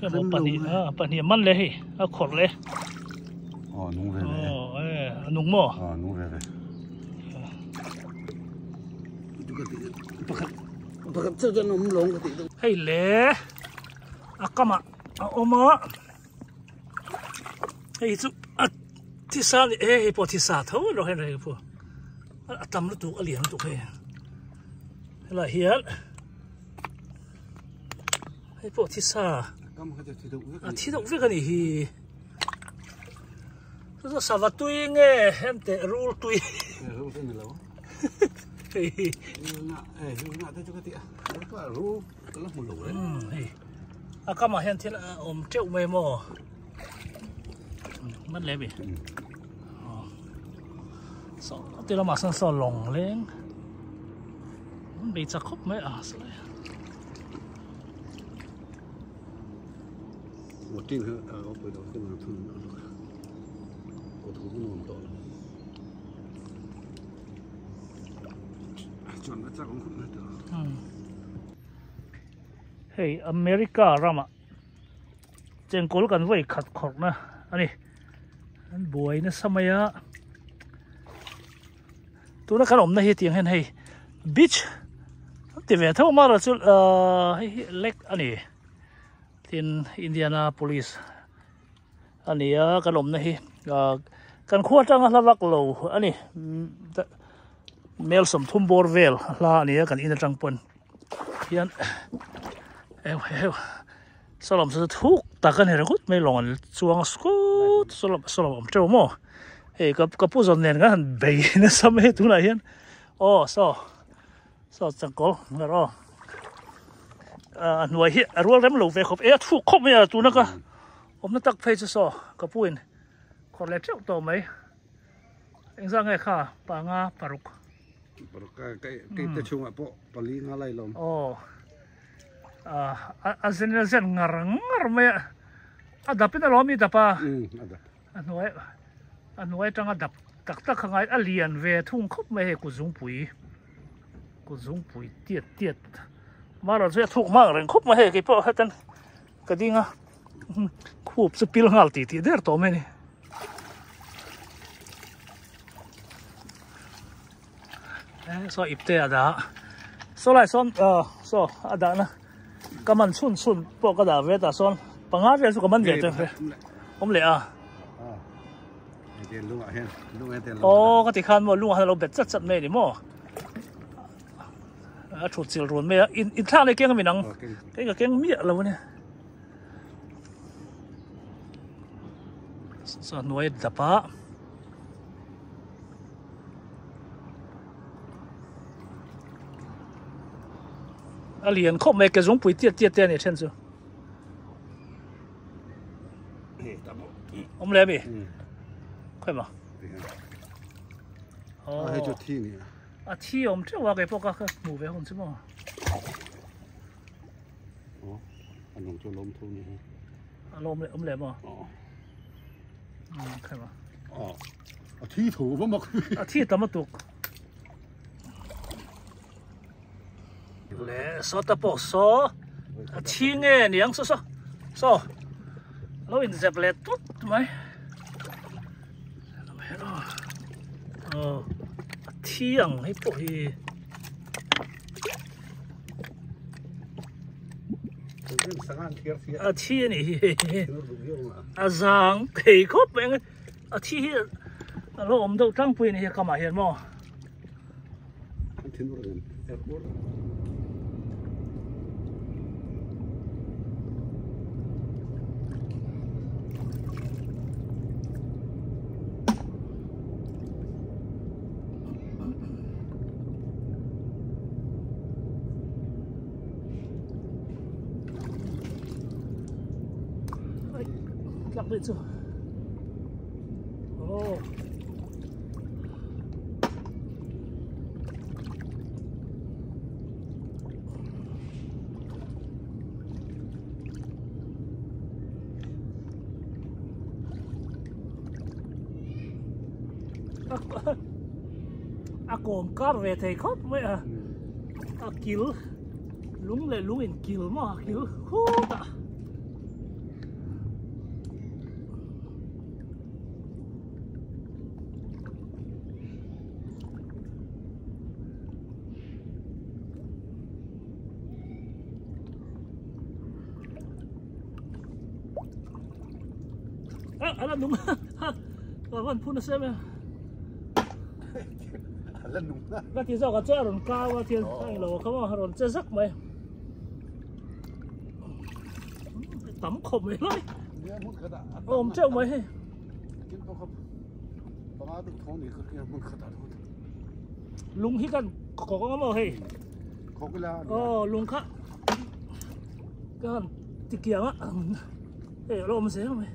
cái bộ bản địa mắnเลยkhổเลยnung về nung mò nung về hay lẽ cam ôm hay chúที่ซาพอที่ซาเท่าเราเห็นอะไรพวกตำแล้วถูกเหลี่ยมถูกอะไรเฮียให้พวกที่ซาที่ถูกวิ่งกันอีกก็สวัสดิ์ไงเห็นแต่รูลตุยเฮ้ยรู้ก็แล้วมันหลุดเลยก็มาเห็นที่อมเจ้าไม่หม้อมันเล็บอีสองที่เรามาสั่งสอนลงเล้งมันบีจะครบไหมสิหมดจริงเหรอเอาไปดูที่มันทุนโอ้ถูกนู่นต่อจนมาจากของคุณนะต่อเฮ้ยอเมริกาเรามาเจงโกลกันไว้ขัดขอกนะอันนี้อันบวยนะสมัยตัวนักขนมนะเฮียเตียงเห็นให้บีชที่เวทเท่ามาเราจุดเล็กอันนี้ที่อินเดียนาโพลิสอันนี้ขนมนะเฮียกันขวดจังละวักโลอันนี้เมลสมทุ่มบอร์เวลลาอันนี้กันอินเดียจังปนยันสลอมสุดทุกตากันเห็นกุดไม่ลงช่วงสกุดสลอมเจ้าโม่กับผู้สนเนียนกันเบย์นะสมัยตัวไหนยันโอ้จังกอลงั้นหน่วยรัวเร็มหลูเวคบทุกคบไม่ตัวนั้นก็ผมนั่งตักเพจกับผู้อินคนเล็กเจ้าโตไหมเอ็งสั่งไงค่ะปางาปารุกcái tết chung à bộ bali ngã lại lom azen ngar me adapin alo mi dapa anoi tanga dap tak khangai alian ve thung khop me he ku zung pui tiet maro je thuk ma ren khop ma he ki po hatan kadinga khup spil ngal ti der to me ni so ipte ada so lai son so ada na kaman chun po ka da ve ta son panga ve su kaman ve te om leก็ที่ขันว่าลุงเราเบ็ดจัดไม่ดิโม่ชุดจิลรุนไม่อินท่าในเก่งก็มีนังเก่งก็เก่งเมียเราเนี่ยส่วนหน่วยดับปะเหรียญครบไม่เกี่ยวกับปุ๋ยเตี้ยเนี่ยเช่นซูอมเล็บอีค่อยมาให้จุดที่นี่ที่ผมจะว่าไงพวกก็หมู่ไปคนใช่ไหมอันนั้นจะล้มทุ่งนี่ลมเลยเลยมั้งค่อยมาที่ถูกมั้งที่ตะมาตุกเลยสอตะปอกสอที่เงี้ยนี่ยังสอเราอินเซปเลตุดไหมที่ยังให้พวกที่นี่จังเฮ้ยครบเองที่เราอมดูตั้งปีนี่ก็มาเห็นมั้งลักเลยจ้ะโอ้อากงการเวทีครับไม่กิลลุงเลยลุงอินกิลมากิลฮู้ อะไรนุ่มก็วันพูดนะเสียไหม lần đúng ra cái tí giờ có chơi rồng cao và tiền anh lỗ không mà rồng chơi rắc mày tắm khổng ấy lắm ôm chơi mày hay lùng hítกันcó cái mà hay lùng khác cái hẳn thì kia á để ôm xé mày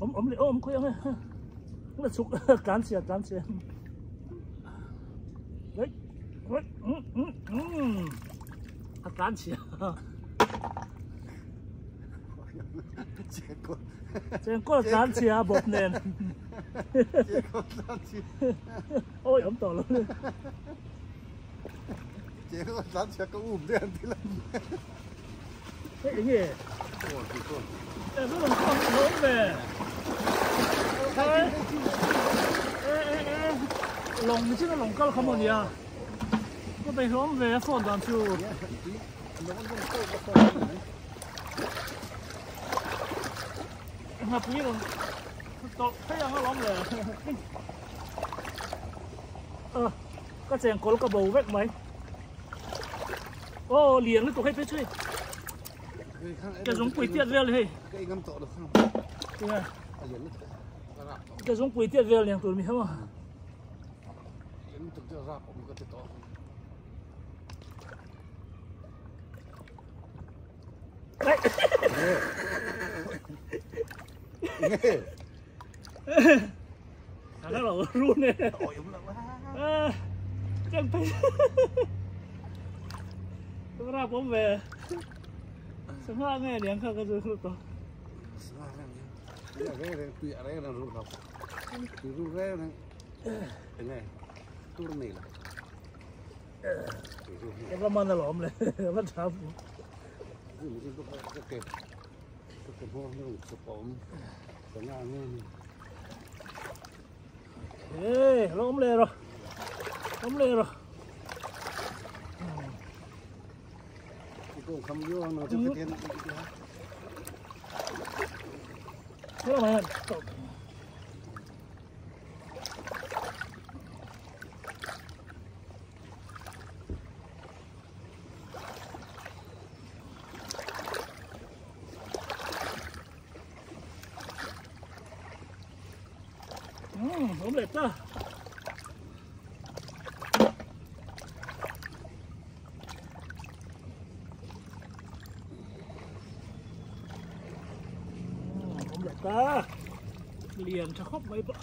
ôm ôm khuyên ha nó sụp cán xìa đấy cán xìa trên có cán xìa bột nền ôi ấm tổ luôn chỉ có cán xìa có đen thì là cái gì em nó làm con lớn về thôi lồng chứ nó lồng cao không một gì à có bay hướng về phồn đoàn chu hợp lý rồi tổ thấy nó lóng về có chèn có cái bầu vét mấy ô liền cái tổ hay phải chơi cái giống quỷ tiệt vềเลยcái ngâm tổ được không cái giống quỷ tiệt về liền tụi mình không à những thực ra ra cũng có thể tổ nó là run này chẳng phải tôi ra bóng về sáng hoa nghe điện không có gì tốt cái này là run đâu run rê này cái này tôi này là cái món nó lỏm này vẫn chả phụ cái món nó sụp ốm cái nhà này ê lỏm lên rồi cũng không vô nó cho cái tiền thế là mày ốm đẹp ta ta liền cho khóc mấy bữa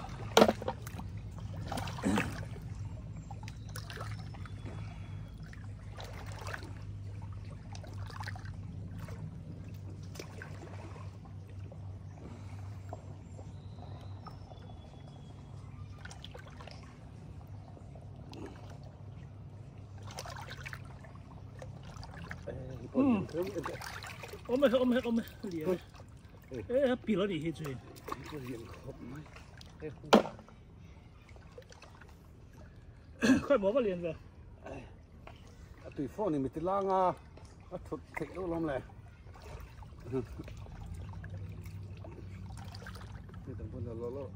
ôm mày liền ê bị nó đi hết rồi khơi bỏ vào liền rồi tùy phone này mình tự lang à thuật thịt đâu lắm này thì tầm quân là lo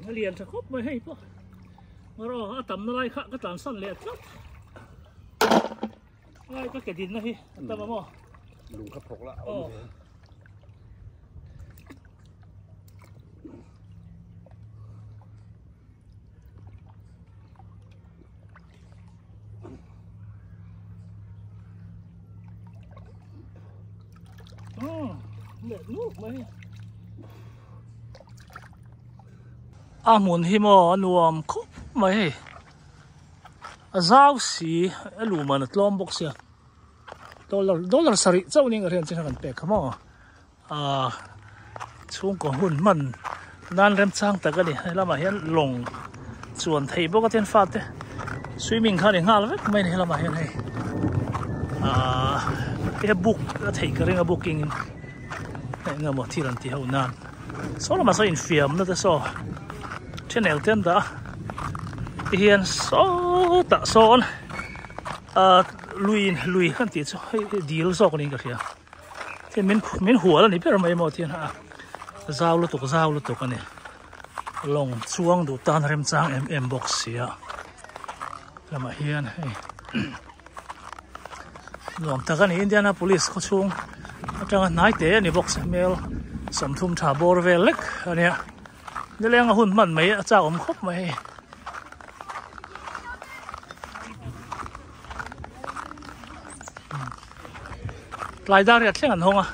nó liền cho khóc mới hay quá mà rồi tầm nó lại khác cái tàn săn liền lắm ai có cái gì nữa hi tao mà mò lùng khắp phục lại để nước mấy muốn hi mò nuông khúc mấy rau xì lù mà nó lom bốc xia dollar sari châu nên cái hiện trên cái bẹt không à chung có hùn mình nan rem sang ta cái này hay là mà hiện lồng chuan thei bo ka ten fat te swimming khan ngal vek mai nei lama hian hei e book thei ka ringa booking nga mo thiran ti ho nan so lama so in fiam na te so channel ten da hian so ta son lui kan ti chu deal so ko ning ka khia te min hual ni per mai mo thian ha zau lu tuk ani long chuang du tan rem chang box sia lama hian hei nuam takan Indianapolis ko chung atanga nai te ani box mail samthum tha bor vel lek ania neleng hun man mai acha om khop mai lai dar ya thleng an honga